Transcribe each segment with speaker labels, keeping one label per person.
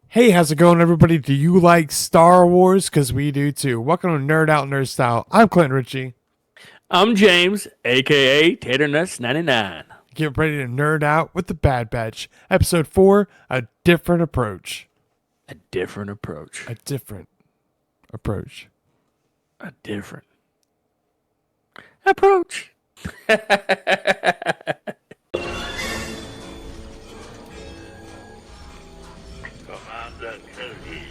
Speaker 1: Hey, how's it going, everybody? Do you like Star Wars? Because we do too. Welcome to Nerd Out Nerd Style. I'm Clint Ritchie.
Speaker 2: I'm James, aka Taternuts99.
Speaker 1: Get ready to nerd out with the Bad Batch. Episode 4, A Different Approach.
Speaker 2: A different approach.
Speaker 1: A different approach.
Speaker 2: A different approach.
Speaker 3: Commander Cody.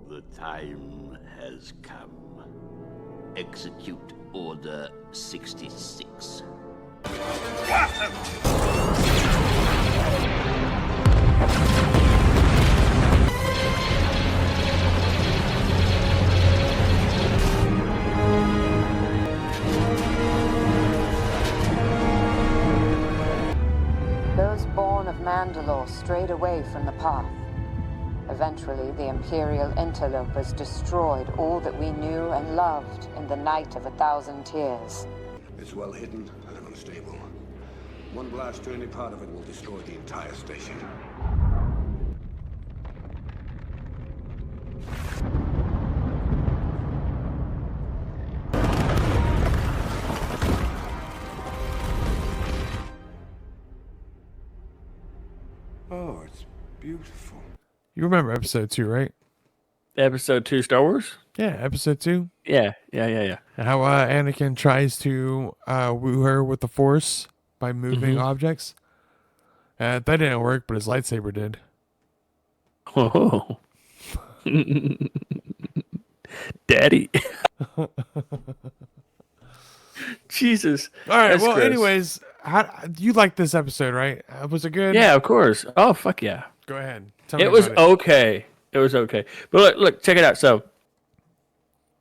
Speaker 3: The time has come. Execute Order 66.
Speaker 4: Those born of Mandalore strayed away from the path. Eventually, the Imperial interlopers destroyed all that we knew and loved in the Night of 1,000 Tears.
Speaker 5: It's well hidden and unstable. One blast to any part of it will destroy the entire station. Oh, it's beautiful.
Speaker 1: You remember episode 2, right?
Speaker 2: Episode 2 Star Wars?
Speaker 1: Yeah, episode 2.
Speaker 2: Yeah.
Speaker 1: How Anakin tries to woo her with the Force by moving objects. That didn't work, but his lightsaber did.
Speaker 2: Oh. Daddy. Jesus.
Speaker 1: All right,
Speaker 2: That's
Speaker 1: well,
Speaker 2: gross.
Speaker 1: anyways, you liked this episode, right? Was it good?
Speaker 2: Yeah, of course. Oh, fuck yeah.
Speaker 1: Go ahead. Tell me
Speaker 2: It was
Speaker 1: about
Speaker 2: okay. It was okay. But look, check it out. So,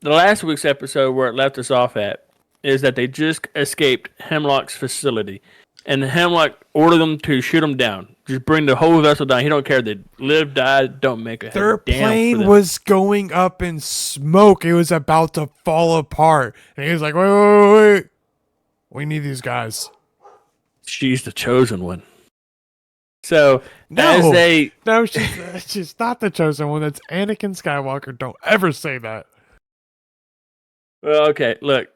Speaker 2: the last week's episode where it left us off at is that they just escaped Hemlock's facility. And Hemlock ordered them to shoot them down. Just bring the whole vessel down. He don't care if they live, die, don't make a
Speaker 1: Their
Speaker 2: damn for
Speaker 1: plane
Speaker 2: them.
Speaker 1: was going up in smoke. It was about to fall apart. And he was like, wait. We need these guys.
Speaker 2: She's the chosen one. So,
Speaker 1: No,
Speaker 2: as they...
Speaker 1: no, she's not the chosen one. That's Anakin Skywalker. Don't ever say that.
Speaker 2: Well, okay, look.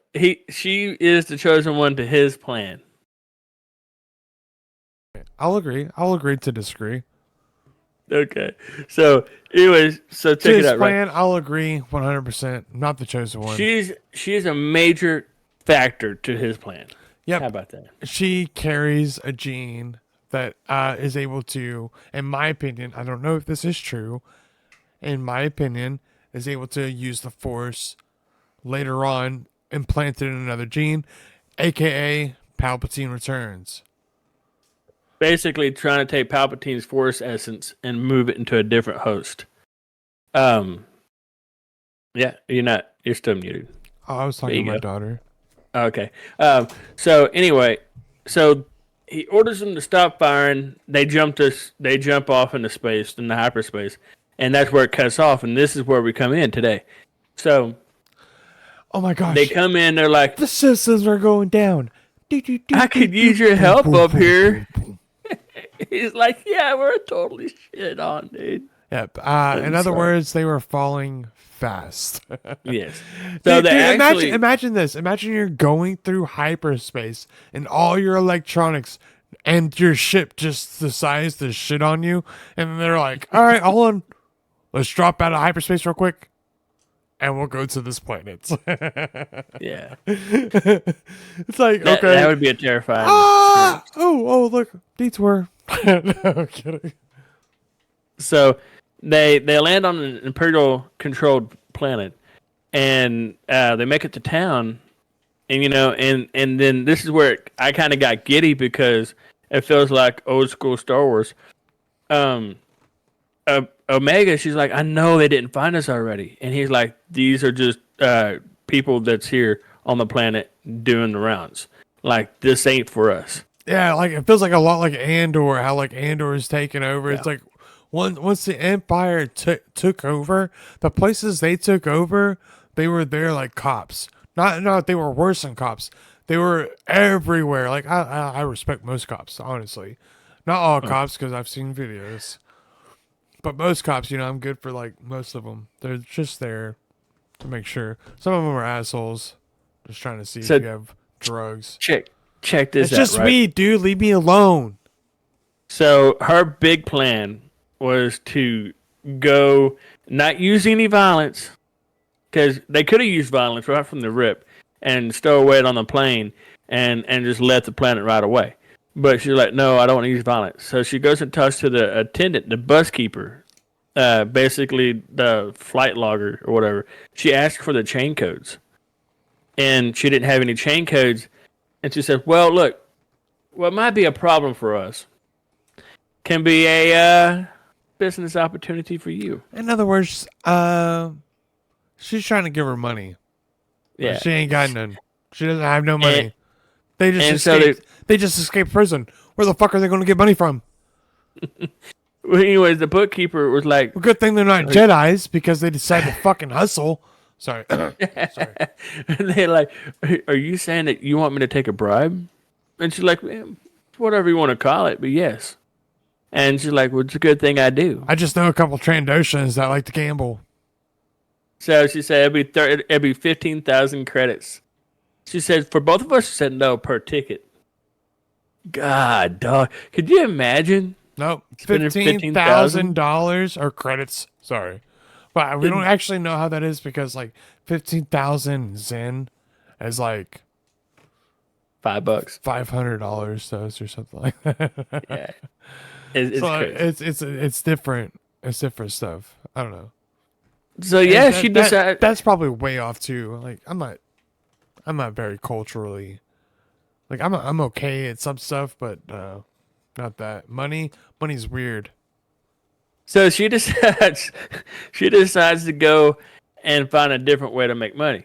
Speaker 2: She is the chosen one to his plan.
Speaker 1: I'll agree. I'll agree to disagree.
Speaker 2: Okay. So, anyways, so
Speaker 1: To
Speaker 2: check it
Speaker 1: his
Speaker 2: out, right?
Speaker 1: plan, I'll agree 100%. Not the chosen one.
Speaker 2: She's a major factor to his plan.
Speaker 1: Yep.
Speaker 2: How about that?
Speaker 1: She carries a gene that is able to, in my opinion, I don't know if this is true, in my opinion, is able to use the Force later on implanted in another gene, aka Palpatine Returns.
Speaker 2: Basically, trying to take Palpatine's Force essence and move it into a different host. Yeah, you're still muted.
Speaker 1: Oh, I was
Speaker 2: There
Speaker 1: talking
Speaker 2: you
Speaker 1: to my
Speaker 2: go.
Speaker 1: daughter.
Speaker 2: Okay. So anyway, so he orders them to stop firing. They jump off into space, into hyperspace, and that's where it cuts off. And this is where we come in today. So
Speaker 1: Oh my gosh.
Speaker 2: they come in. They're like,
Speaker 1: The systems are going down.
Speaker 2: I could use your help up here. He's like, yeah, we're totally shit on, dude.
Speaker 1: Yep. In other
Speaker 2: sorry.
Speaker 1: words, they were falling fast.
Speaker 2: Yes. So
Speaker 1: Dude,
Speaker 2: they actually,
Speaker 1: imagine this. Imagine you're going through hyperspace and all your electronics and your ship just decides to shit on you. And they're like, all right, hold on. Let's drop out of hyperspace real quick. And we'll go to this planet.
Speaker 2: yeah,
Speaker 1: It's like,
Speaker 2: that,
Speaker 1: okay.
Speaker 2: that would be a terrifying.
Speaker 1: Ah! Oh, look. Detour. No, I'm kidding.
Speaker 2: So they land on an Imperial controlled planet, and they make it to town, and and then this is where I kind of got giddy because it feels like old school Star Wars. Omega, she's like, I know they didn't find us already, and he's like, these are just people that's here on the planet doing the rounds. Like, this ain't for us.
Speaker 1: Yeah, like it feels like a lot like Andor, how like Andor is taken over. It's like once the Empire took over, the places they took over, they were there like cops. Not they were worse than cops. They were everywhere. Like I respect most cops, honestly. Not all cops because I've seen videos. But most cops, I'm good for like most of them. They're just there to make sure. Some of them are assholes, just trying to see
Speaker 2: So-
Speaker 1: if you have drugs.
Speaker 2: Check this
Speaker 1: It's
Speaker 2: out,
Speaker 1: just
Speaker 2: right?
Speaker 1: weed, dude. Leave me alone.
Speaker 2: So her big plan was to go not use any violence because they could have used violence right from the rip and stow it on the plane and just left the planet right away. But she's like, no, I don't want to use violence. So she goes and talks to the attendant, the bus keeper, basically the flight logger or whatever. She asked for the chain codes, and she didn't have any chain codes. And she said, well, look, what might be a problem for us can be a business opportunity for you.
Speaker 1: In other words, she's trying to give her money. But
Speaker 2: Yeah.
Speaker 1: she ain't got none. She doesn't have no money.
Speaker 2: And-
Speaker 1: they just
Speaker 2: and so
Speaker 1: escaped. They just escaped prison. Where the fuck are they going to get money from?
Speaker 2: Well, anyways, the bookkeeper was like,
Speaker 1: Well, good thing they're not Jedis because they decided to fucking hustle. Sorry. Sorry.
Speaker 2: they're like, are you saying that you want me to take a bribe? And she's like, whatever you want to call it, but yes. And she's like, well, it's a good thing I do.
Speaker 1: I just know a couple Trandoshans that like to gamble.
Speaker 2: So she said it'd be 15,000 credits. She said for both of us. She said no per ticket. God, dog, could you imagine?
Speaker 1: Nope.
Speaker 2: Spending
Speaker 1: $15,000 or credits. Sorry. But we don't actually know how that is because like 15,000 Zen is like
Speaker 2: $5.
Speaker 1: $500 those or something like that.
Speaker 2: Yeah, it's
Speaker 1: So
Speaker 2: crazy.
Speaker 1: it's different. It's different stuff. I don't know.
Speaker 2: So yeah,
Speaker 1: And
Speaker 2: she decided.
Speaker 1: that's probably way off too. Like I'm not very culturally like I'm okay at some stuff, but not that. Money's weird.
Speaker 2: So she decides to go and find a different way to make money.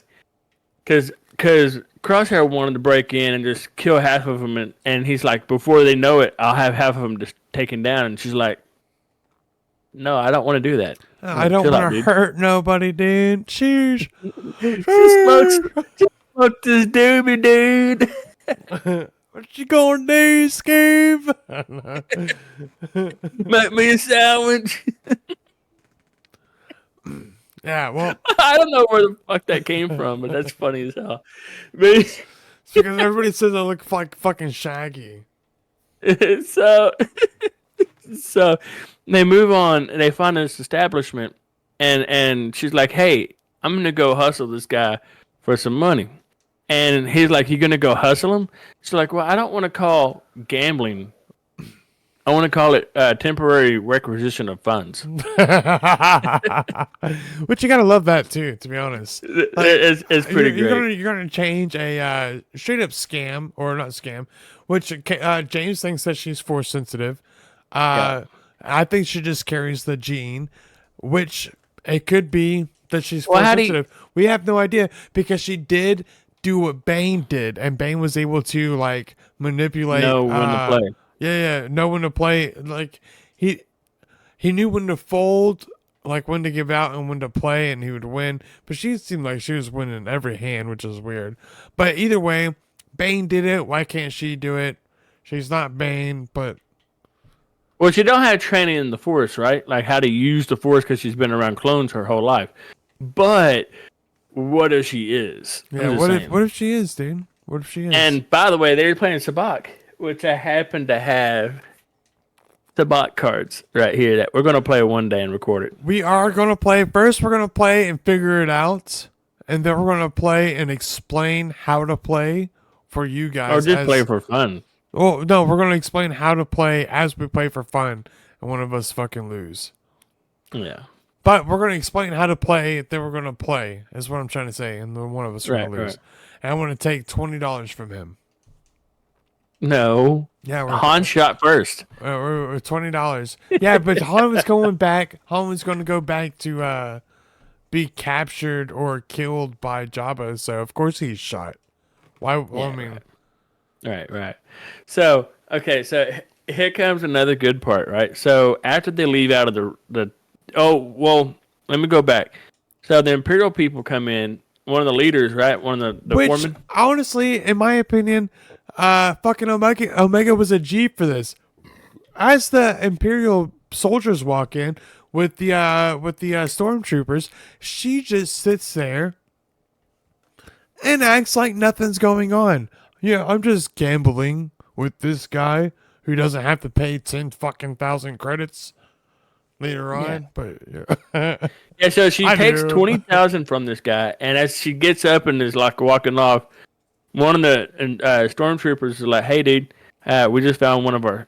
Speaker 2: Cause Crosshair wanted to break in and just kill half of them, and he's like, before they know it, I'll have half of them just taken down. And she's like, no, I don't want to do that.
Speaker 1: I don't
Speaker 2: Chill out,
Speaker 1: want to
Speaker 2: dude.
Speaker 1: hurt nobody, dude. Cheers.
Speaker 2: Just smoke this doobie, dude.
Speaker 1: What you gonna do, Scoob?
Speaker 2: Make me a sandwich.
Speaker 1: Yeah, well,
Speaker 2: I don't know where the fuck that came from, but that's funny as hell. But
Speaker 1: it's because everybody says I look like fucking Shaggy.
Speaker 2: so so they move on and they find this establishment, and she's like, hey, I'm gonna go hustle this guy for some money. And he's like, you gonna go hustle him? She's like, well, I don't want to call gambling, I want to call it temporary requisition of funds.
Speaker 1: Which you gotta love that too, to be honest.
Speaker 2: It's pretty great.
Speaker 1: You're gonna change a straight up scam or not scam, which James thinks that she's force sensitive.
Speaker 2: Yeah.
Speaker 1: I think she just carries the gene, which it could be that she's
Speaker 2: Well,
Speaker 1: force
Speaker 2: how do you-
Speaker 1: sensitive. We have no idea because she did do what Bane did, and Bane was able to like manipulate.
Speaker 2: Know when to play.
Speaker 1: Yeah, know when to play. Like he knew when to fold, like when to give out and when to play, and he would win. But she seemed like she was winning every hand, which is weird. But either way, Bane did it. Why can't she do it? She's not Bane, but
Speaker 2: Well, she don't have training in the Force, right? Like how to use the Force because she's been around clones her whole life. But what if she is? I'm
Speaker 1: yeah.
Speaker 2: just
Speaker 1: What
Speaker 2: saying.
Speaker 1: if she is, dude? What if she is?
Speaker 2: And by the way, they were playing Sabak, which I happen to have Sabak cards right here that we're gonna play one day and record it.
Speaker 1: we are gonna play. First, we're gonna play and figure it out, and then we're gonna play and explain how to play for you guys.
Speaker 2: Or just
Speaker 1: as-
Speaker 2: play for fun.
Speaker 1: Oh no, we're gonna explain how to play as we play for fun, and one of us fucking lose.
Speaker 2: Yeah.
Speaker 1: But we're gonna explain how to play. Then we're gonna play. Is what I'm trying to say, and then one of us are gonna
Speaker 2: Right,
Speaker 1: lose.
Speaker 2: right.
Speaker 1: And I want to take $20 from him.
Speaker 2: No.
Speaker 1: Yeah,
Speaker 2: Han shot first.
Speaker 1: we're $20. Yeah, but Han was going back. Han was going to go back to be captured or killed by Jabba. So of course he's shot. Why? Well, I mean,
Speaker 2: Right. So, okay, so here comes another good part, right? So after they leave out of the let me go back. So the Imperial people come in, one of the leaders, right? One of the
Speaker 1: which
Speaker 2: foremen.
Speaker 1: honestly, in my opinion, fucking Omega was a G for this. As the Imperial soldiers walk in, with the stormtroopers. She just sits there and acts like nothing's going on. Yeah, I'm just gambling with this guy who doesn't have to pay 10 fucking thousand credits later
Speaker 2: Yeah.
Speaker 1: on. But yeah.
Speaker 2: Yeah, so she
Speaker 1: I
Speaker 2: takes
Speaker 1: do.
Speaker 2: 20,000 from this guy, and as she gets up and is like walking off, one of the stormtroopers is like, "Hey, dude, we just found one of our."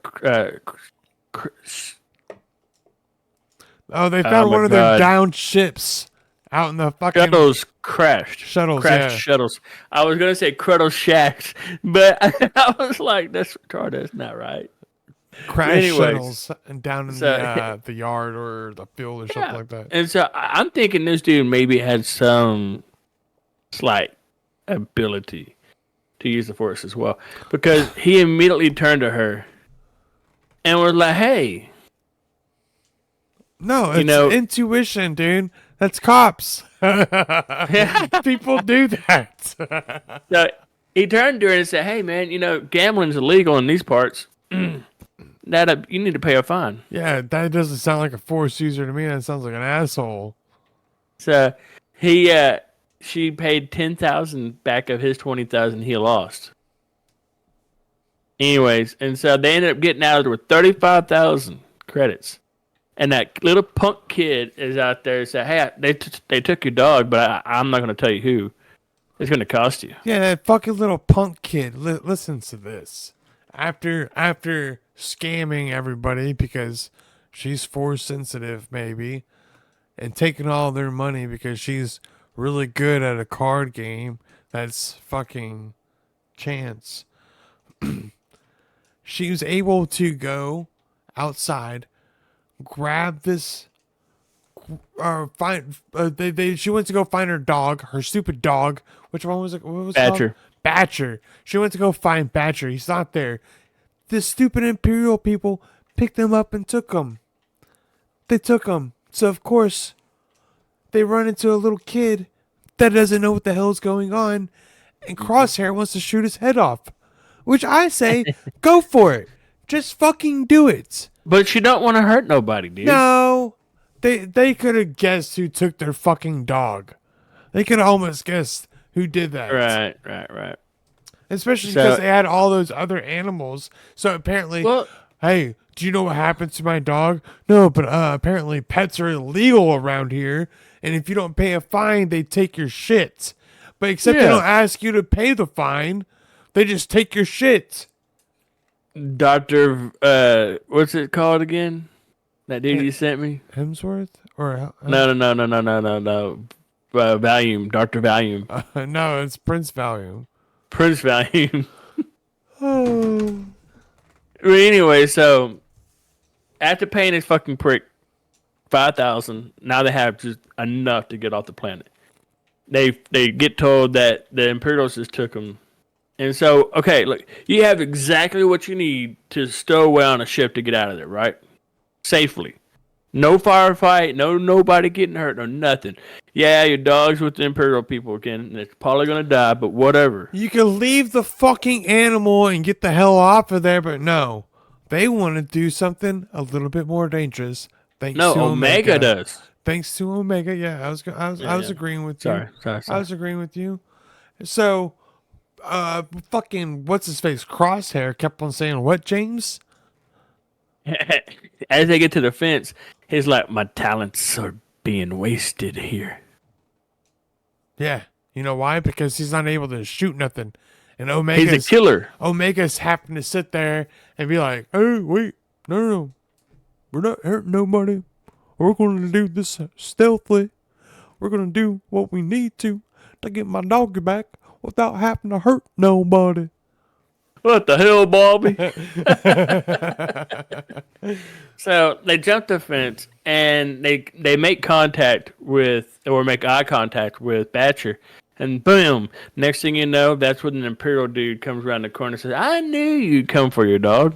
Speaker 1: Oh, they
Speaker 2: Oh
Speaker 1: found
Speaker 2: my
Speaker 1: one of their
Speaker 2: God.
Speaker 1: downed ships out in the fucking
Speaker 2: Shuttles crashed.
Speaker 1: Shuttles,
Speaker 2: Crashed
Speaker 1: yeah.
Speaker 2: shuttles. I was gonna say Cruddle Shacks, but I was like, "That's retarded. That's not right."
Speaker 1: crash
Speaker 2: anyways,
Speaker 1: shuttles and down in
Speaker 2: so-
Speaker 1: the yard or the field or
Speaker 2: Yeah.
Speaker 1: something like that.
Speaker 2: And so I'm thinking this dude maybe had some slight ability to use the Force as well, because he immediately turned to her and was like, "Hey,
Speaker 1: No, it's
Speaker 2: know-
Speaker 1: intuition, dude. That's cops. People do that.
Speaker 2: So he turned to her and said, "Hey, man, gambling's illegal in these parts. That you need to pay a fine."
Speaker 1: Yeah, that doesn't sound like a Force user to me. That sounds like an asshole.
Speaker 2: So she paid 10,000 back of his 20,000 he lost. Anyways, and so they ended up getting out of there with 35,000 credits. And that little punk kid is out there and said, "Hey, they took your dog, but I'm not going to tell you who. It's going to cost you."
Speaker 1: Yeah, that fucking little punk kid listens to this. After scamming everybody because she's Force sensitive, maybe, and taking all their money because she's really good at a card game that's fucking chance. She was able to go outside, grab this find she went to go find her dog, her stupid dog. Which one was it? What was it called?
Speaker 2: Batcher.
Speaker 1: Batcher. She went to go find Batcher. He's not there. This stupid Imperial people picked him up and took him. They took him. So of course they run into a little kid that doesn't know what the hell's going on, and Crosshair wants to shoot his head off. Which I say, go for it. Just fucking do it.
Speaker 2: But she don't want to hurt nobody, dude.
Speaker 1: No, they could have guessed who took their fucking dog. They could have almost guessed who did that.
Speaker 2: Right.
Speaker 1: Especially
Speaker 2: So-
Speaker 1: because they had all those other animals. So apparently,
Speaker 2: Well-
Speaker 1: hey, do you know what happened to my dog? No, but apparently pets are illegal around here, and if you don't pay a fine, they take your shit. But except they
Speaker 2: Yeah.
Speaker 1: don't ask you to pay the fine, they just take your shit.
Speaker 2: Dr. What's it called again? That dude you sent me?
Speaker 1: Hemsworth or
Speaker 2: No. Valium, Dr. Valium.
Speaker 1: no, it's Prince Valium.
Speaker 2: Prince Valium.
Speaker 1: Oh.
Speaker 2: Well, anyway, so after paying this fucking prick 5,000, now they have just enough to get off the planet. They get told that the Imperials just took them, and so okay, look, you have exactly what you need to stow away on a ship to get out of there, right? Safely. No firefight, nobody getting hurt, no nothing. Yeah, your dog's with the Imperial people again, and it's probably gonna die, but whatever.
Speaker 1: You can leave the fucking animal and get the hell off of there, but no. They want to do something a little bit more dangerous. Thanks
Speaker 2: No,
Speaker 1: to
Speaker 2: Omega does.
Speaker 1: Thanks to Omega. Yeah, I was
Speaker 2: Yeah.
Speaker 1: agreeing with you.
Speaker 2: Sorry.
Speaker 1: I was agreeing with you. So, fucking what's his face? Crosshair kept on saying what, James?
Speaker 2: As they get to the fence, he's like, "My talents are being wasted here."
Speaker 1: Yeah. You know why? Because he's not able to shoot nothing. And
Speaker 2: He's
Speaker 1: Omega's
Speaker 2: a killer.
Speaker 1: Omega's having to sit there and be like, "Hey, wait, no. We're not hurting nobody. We're going to do this stealthily. We're going to do what we need to get my dog back without having to hurt nobody."
Speaker 2: What the hell, Bobby? So they jump the fence and they make contact with, or make eye contact with Batcher, and boom! Next thing you know, that's when an Imperial dude comes around the corner and says, "I knew you'd come for your dog."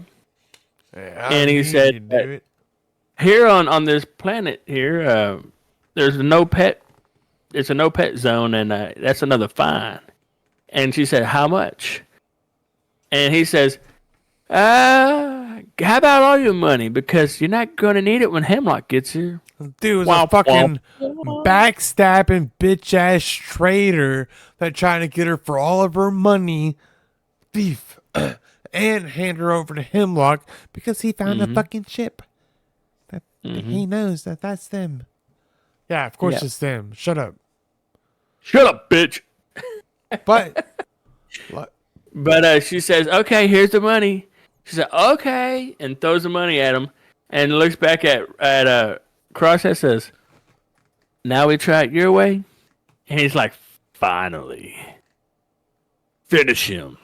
Speaker 2: And he said
Speaker 1: "You
Speaker 2: that-
Speaker 1: do it."
Speaker 2: Here on this planet here, there's a no pet. It's a no pet zone, and that's another fine. And she said, "How much?" And he says, How about all your money? Because you're not going to need it when Hemlock gets here.
Speaker 1: Dude was
Speaker 2: Womp,
Speaker 1: a fucking
Speaker 2: womp.
Speaker 1: backstabbing bitch ass traitor that trying to get her for all of her money, thief, and hand her over to Hemlock because he found a fucking ship. That he knows that that's them. Yeah, of course
Speaker 2: Yeah.
Speaker 1: it's them. Shut up.
Speaker 2: Shut up, bitch.
Speaker 1: But
Speaker 2: But she says, okay, here's the money. She said, okay, and throws the money at him and looks back at Crosshair, says, now we try it your way? And he's like, finally. Finish him.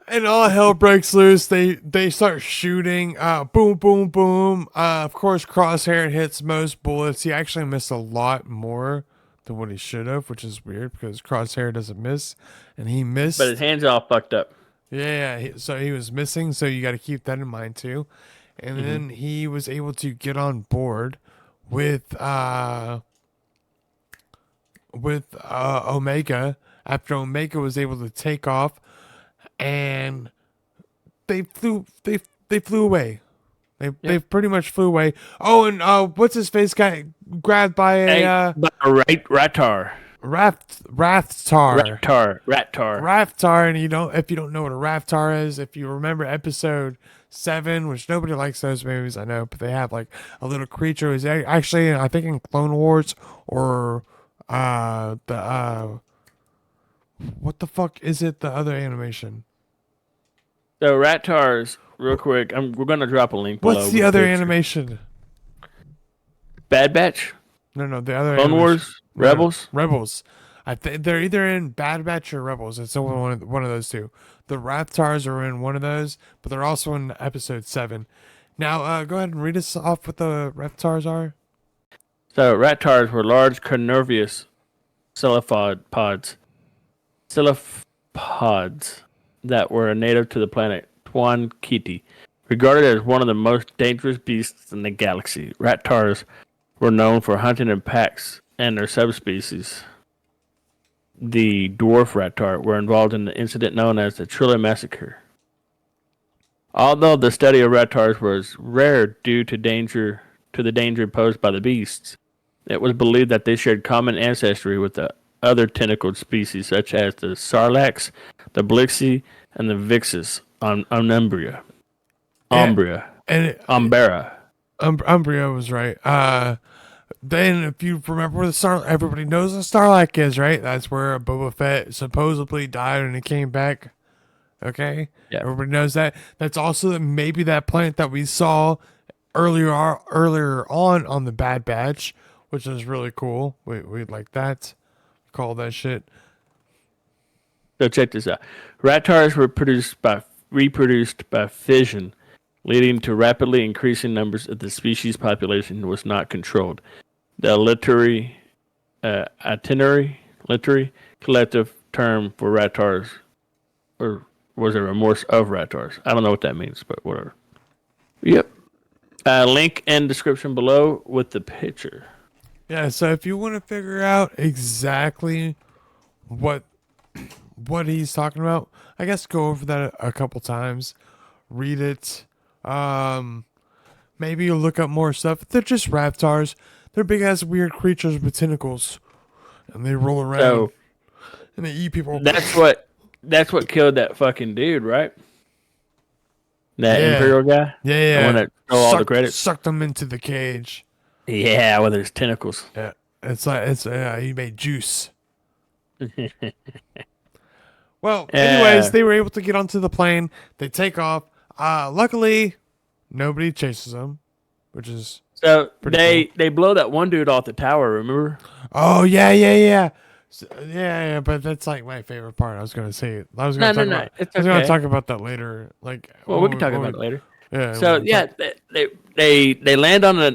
Speaker 1: and all hell breaks loose. They start shooting. Boom, boom, boom. Of course, Crosshair hits most bullets. He actually missed a lot more than what he should have, which is weird because Crosshair doesn't miss, and he missed.
Speaker 2: But his hands are all fucked up.
Speaker 1: Yeah, so he was missing, so you got to keep that in mind too. And then he was able to get on board with Omega after Omega was able to take off, and they flew away. They pretty much flew away. Oh, and what's his face got grabbed by a
Speaker 2: Rattar.
Speaker 1: Rathtar.
Speaker 2: Rattar.
Speaker 1: And if you don't know what a Raftar is, if you remember episode 7, which nobody likes those movies, I know, but they have like a little creature who's actually, I think in Clone Wars or what the fuck is it? The other animation.
Speaker 2: So Rattars, real quick, we're gonna drop a link below.
Speaker 1: What's the
Speaker 2: with
Speaker 1: other
Speaker 2: picture.
Speaker 1: animation?
Speaker 2: Bad Batch?
Speaker 1: No, the other
Speaker 2: Clone
Speaker 1: animation.
Speaker 2: Wars?
Speaker 1: No,
Speaker 2: Rebels?
Speaker 1: Rebels. I think they're either in Bad Batch or Rebels. It's one of those two. The Raptars are in one of those, but they're also in episode 7. Now, go ahead and read us off what the Raptars are.
Speaker 2: So Rattars were large carnivorous cephalopods that were native to the planet Tuan Kiti, regarded as one of the most dangerous beasts in the galaxy. Rattars were known for hunting in packs, and their subspecies, the dwarf rattar, were involved in the incident known as the Trilla Massacre. Although the study of rattars was rare due to the danger posed by the beasts, it was believed that they shared common ancestry with the other tentacled species such as the Sarlacc, the Blixie, and the Vixus on Umbria. Umbera.
Speaker 1: Umbria was right. Then, if you remember where everybody knows the Starlight is, right? That's where Boba Fett supposedly died and he came back. Okay?
Speaker 2: Yeah.
Speaker 1: Everybody knows that. That's also maybe that planet that we saw earlier on the Bad Batch, which is really cool. We like that. Call that shit.
Speaker 2: So check this out. Rattars were reproduced by fission, leading to rapidly increasing numbers if the species population was not controlled. The literary collective term for rattars, or was it remorse of rattars? I don't know what that means, but whatever. Yep. Link in description below with the picture.
Speaker 1: Yeah, so if you want to figure out exactly what he's talking about, I guess go over that a couple times, read it. Maybe you'll look up more stuff. They're just raptars. They're big ass weird creatures with tentacles, and they roll around
Speaker 2: So
Speaker 1: and they eat people.
Speaker 2: that's what killed that fucking dude, right? That
Speaker 1: Yeah.
Speaker 2: Imperial guy.
Speaker 1: Yeah.
Speaker 2: The one that stole all the credit.
Speaker 1: Sucked them into the cage.
Speaker 2: Yeah, with his tentacles.
Speaker 1: Yeah, he made juice. Well, anyways, they were able to get onto the plane. They take off. Luckily, nobody chases them, which is
Speaker 2: So
Speaker 1: pretty
Speaker 2: they blow that one dude off the tower. Remember?
Speaker 1: oh yeah. So, yeah, but that's like my favorite part. I was gonna say it. I was gonna talk about.
Speaker 2: It's
Speaker 1: I was gonna
Speaker 2: okay.
Speaker 1: talk about that later. Like,
Speaker 2: Well, we can talk about it later.
Speaker 1: Yeah.
Speaker 2: So yeah, they land on a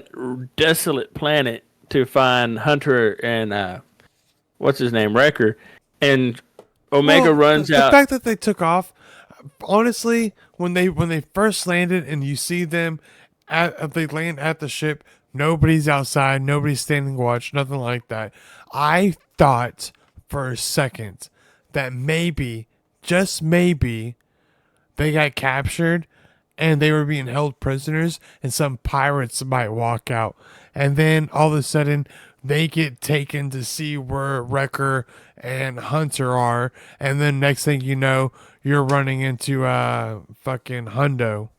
Speaker 2: desolate planet to find Hunter and what's his name, Wrecker, and Omega runs
Speaker 1: the
Speaker 2: out.
Speaker 1: The fact that they took off, honestly, when they first landed and you see them, they land at the ship. Nobody's outside. Nobody's standing watch. Nothing like that. I thought for a second that maybe, just maybe, they got captured and they were being held prisoners, and some pirates might walk out, and then all of a sudden they get taken to see where Wrecker and Hunter are, and then next thing you know, you're running into fucking Hundo.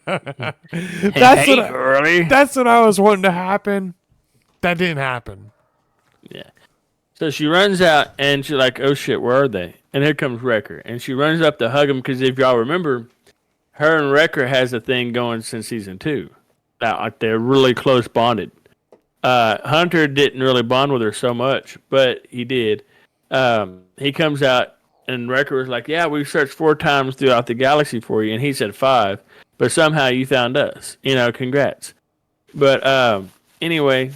Speaker 1: That's
Speaker 2: Hey,
Speaker 1: what
Speaker 2: girly.
Speaker 1: that's what I was wanting to happen. That didn't happen.
Speaker 2: Yeah. So she runs out and she's like, "Oh shit, where are they?" And here comes Wrecker, and she runs up to hug him because if y'all remember, her and Wrecker has a thing going since season 2. Now, like they're really close bonded. Hunter didn't really bond with her so much, but he did. He comes out and Wrecker was like, "Yeah, we've searched 4 times throughout the galaxy for you," and he said 5, but somehow you found us. Congrats. But anyway,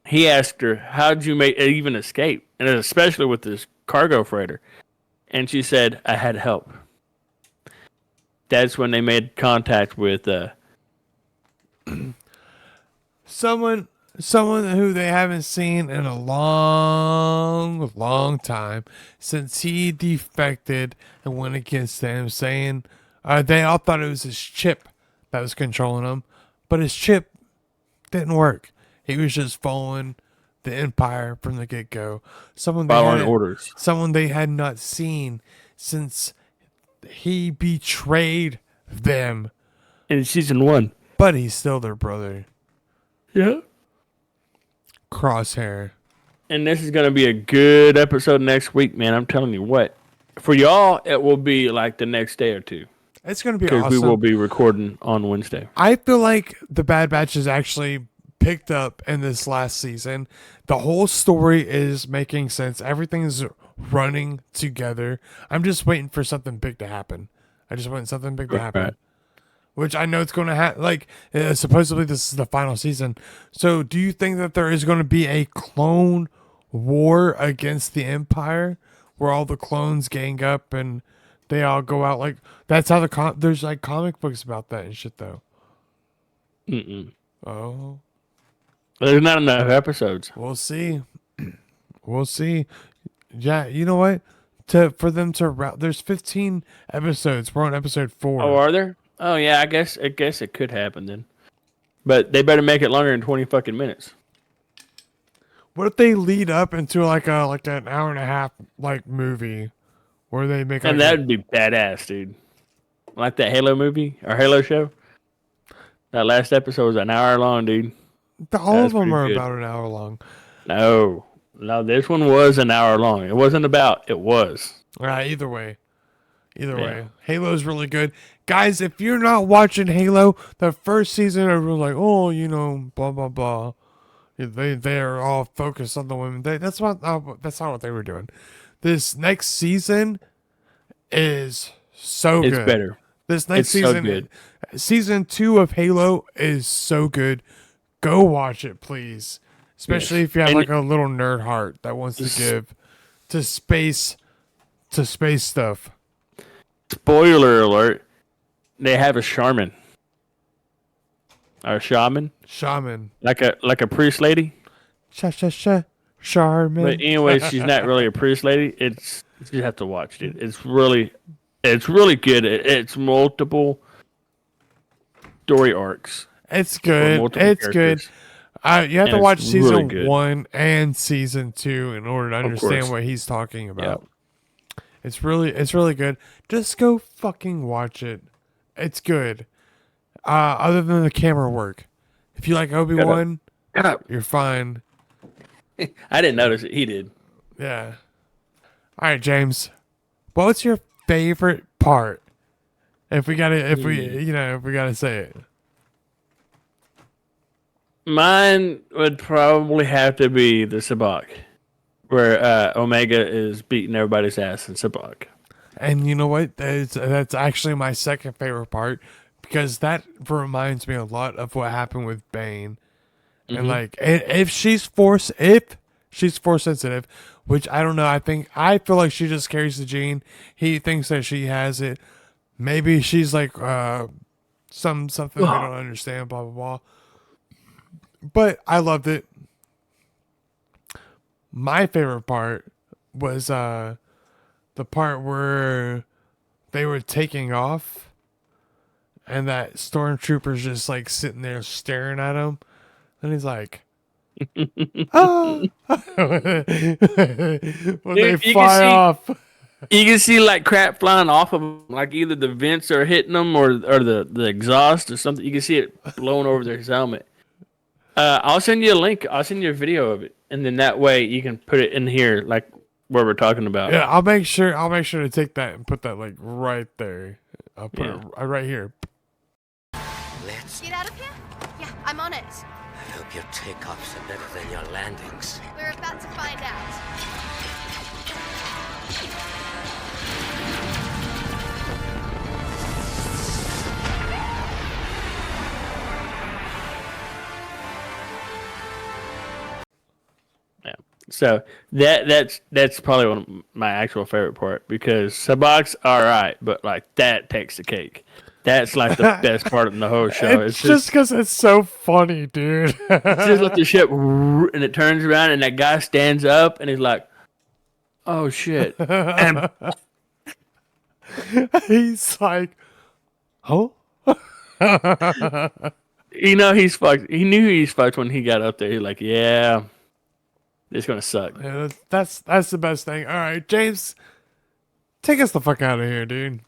Speaker 2: he asked her, "How'd you even escape?" And especially with this cargo freighter. And she said, "I had help." That's when they made contact with.
Speaker 1: Someone who they haven't seen in a long time since he defected and went against them, saying they all thought it was his chip that was controlling him, but his chip didn't work. He was just following the Empire from the get go.
Speaker 2: Following orders.
Speaker 1: Someone they had not seen since he betrayed them,
Speaker 2: In season 1.
Speaker 1: but he's still their brother.
Speaker 2: Yeah.
Speaker 1: Crosshair.
Speaker 2: And this is going to be a good episode next week, man. I'm telling you what. For y'all, it will be like the next day or two.
Speaker 1: It's going to be
Speaker 2: Because
Speaker 1: awesome.
Speaker 2: we will be recording on Wednesday.
Speaker 1: I feel like the Bad Batch is actually picked up in this last season. The whole story is making sense. Everything's running together. I'm just waiting for something big to happen. I just want something big to happen.
Speaker 2: Right.
Speaker 1: Which I know it's going to happen. Like, supposedly this is the final season. So do you think that there is going to be a clone war against the Empire where all the clones gang up and they all go out? Like, that's how there's like comic books about that and shit, though.
Speaker 2: Mm-mm.
Speaker 1: Oh,
Speaker 2: There's not enough episodes.
Speaker 1: we'll see. We'll see. Yeah, you know what? For them to route, there's 15 episodes. We're on episode 4.
Speaker 2: Oh, are there? Oh, yeah, I guess it could happen then. But they better make it longer than 20 fucking minutes.
Speaker 1: What if they lead up into like an hour and a half like movie where they make
Speaker 2: And
Speaker 1: like
Speaker 2: that would be badass, dude. Like that Halo movie or Halo show. That last episode was an hour long, dude.
Speaker 1: all
Speaker 2: that's
Speaker 1: of them
Speaker 2: pretty
Speaker 1: are
Speaker 2: good.
Speaker 1: about an hour long.
Speaker 2: No, this one was an hour long. It wasn't about. It was.
Speaker 1: Either way.
Speaker 2: Yeah.
Speaker 1: Way. Halo's really good. Guys, if you're not watching Halo, the first season everyone's like, oh, blah blah blah. They are all focused on the women. That's not what they were doing. This next season is so
Speaker 2: It's
Speaker 1: good.
Speaker 2: better.
Speaker 1: This next
Speaker 2: It's so
Speaker 1: season,
Speaker 2: good.
Speaker 1: Season 2 of Halo is so good. Go watch it, please. Especially
Speaker 2: Yes.
Speaker 1: if you have
Speaker 2: And-
Speaker 1: like a little nerd heart that wants to give to space stuff.
Speaker 2: Spoiler alert. They have a shaman. Or a shaman.
Speaker 1: Shaman.
Speaker 2: Like a priest lady.
Speaker 1: Charmin.
Speaker 2: But anyway, she's not really a priest lady. You have to watch it. It's really good. It's multiple story arcs.
Speaker 1: It's
Speaker 2: for
Speaker 1: good.
Speaker 2: multiple
Speaker 1: It's good.
Speaker 2: characters.
Speaker 1: You have
Speaker 2: And
Speaker 1: to
Speaker 2: it's
Speaker 1: watch
Speaker 2: really
Speaker 1: season
Speaker 2: good.
Speaker 1: 1 and season 2 in order to understand
Speaker 2: course.
Speaker 1: what he's talking about.
Speaker 2: Yeah.
Speaker 1: It's really good. Just go fucking watch it. It's good. Other than the camera work. If you like Obi-Wan,
Speaker 2: Shut up.
Speaker 1: you're fine.
Speaker 2: I didn't notice it. He did.
Speaker 1: Yeah. All right, James. What's your favorite part? If we gotta say it.
Speaker 2: Mine would probably have to be the Sabak, where Omega is beating everybody's ass in Sabak.
Speaker 1: And you know what? That's actually my second favorite part because that reminds me a lot of what happened with Bane. And like, if she's force sensitive, which I don't know, I feel like she just carries the gene. He thinks that she has it. Maybe she's like something we don't understand. Blah blah blah. But I loved it. My favorite part was the part where they were taking off, and that stormtrooper's just like sitting there staring at him, and he's like, "Ah!" when they
Speaker 2: You can
Speaker 1: fly
Speaker 2: see
Speaker 1: off.
Speaker 2: you can see like crap flying off of them, like either the vents are hitting them or the exhaust or something. You can see it blowing over their helmet. I'll send you a link. I'll send you a video of it, and then that way you can put it in here, like where we're talking about.
Speaker 1: Yeah, I'll make sure. I'll make sure to take that and put that like right there. I'll put it right here.
Speaker 6: Let's.
Speaker 7: Get out of here? Yeah, I'm on it.
Speaker 6: I hope your takeoffs are better than your landings.
Speaker 7: We're about to find out.
Speaker 2: Yeah. So that's probably one of my actual favorite part because Sabac's all right, but like that takes the cake. That's like the best part of the whole show.
Speaker 1: It's just because it's so funny, dude.
Speaker 2: just let the ship and it turns around and that guy stands up and he's like, "Oh shit!" And
Speaker 1: He's like, "Oh."
Speaker 2: you know he's fucked. He knew he's fucked when he got up there. He's like, "Yeah, it's gonna suck."
Speaker 1: Yeah, that's the best thing. All right, James, take us the fuck out of here, dude.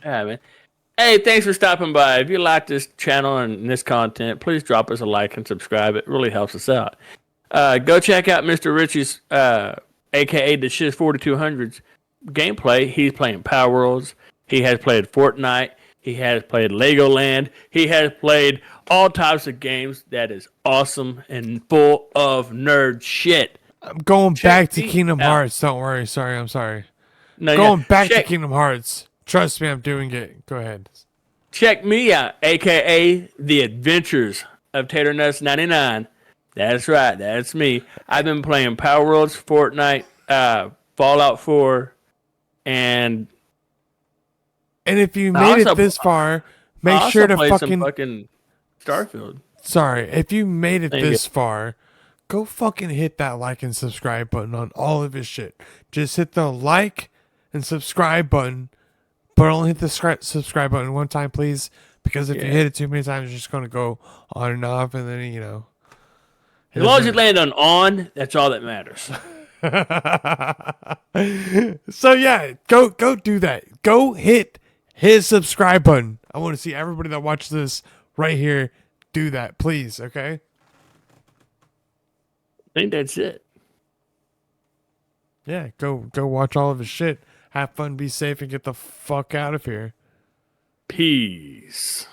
Speaker 2: Yeah, man. Hey, thanks for stopping by. If you like this channel and this content, please drop us a like and subscribe. It really helps us out. Go check out Mr. Richie's, aka the Shiz 4200's gameplay. He's playing Power Worlds. He has played Fortnite. He has played Legoland. He has played all types of games that is awesome and full of nerd shit.
Speaker 1: I'm going back to
Speaker 2: me
Speaker 1: Kingdom
Speaker 2: out.
Speaker 1: Hearts. Don't worry. Sorry, I'm sorry.
Speaker 2: No,
Speaker 1: Going back to
Speaker 2: check,
Speaker 1: Kingdom Hearts. Trust me, I'm doing it. Go ahead.
Speaker 2: check me out, aka The Adventures of Tater Nuts 99. That's right, that's me. I've been playing Power Worlds, Fortnite, Fallout 4, and
Speaker 1: And if you
Speaker 2: I
Speaker 1: made it
Speaker 2: also-
Speaker 1: this far,
Speaker 2: I
Speaker 1: make
Speaker 2: also
Speaker 1: sure to
Speaker 2: played some
Speaker 1: fucking.
Speaker 2: fucking Starfield.
Speaker 1: Sorry, if you made it
Speaker 2: Thank you.
Speaker 1: this far, go fucking hit that like and subscribe button on all of his shit. Just hit the like and subscribe button, but only hit the subscribe button one time, please. Because if you hit it too many times, it's just gonna go on and off, and then
Speaker 2: As long as you land on, that's all that matters.
Speaker 1: So yeah, go do that. Go hit his subscribe button. I want to see everybody that watches this right here do that, please. Okay.
Speaker 2: I think that's it.
Speaker 1: Yeah, go watch all of his shit. Have fun, be safe, and get the fuck out of here.
Speaker 2: Peace.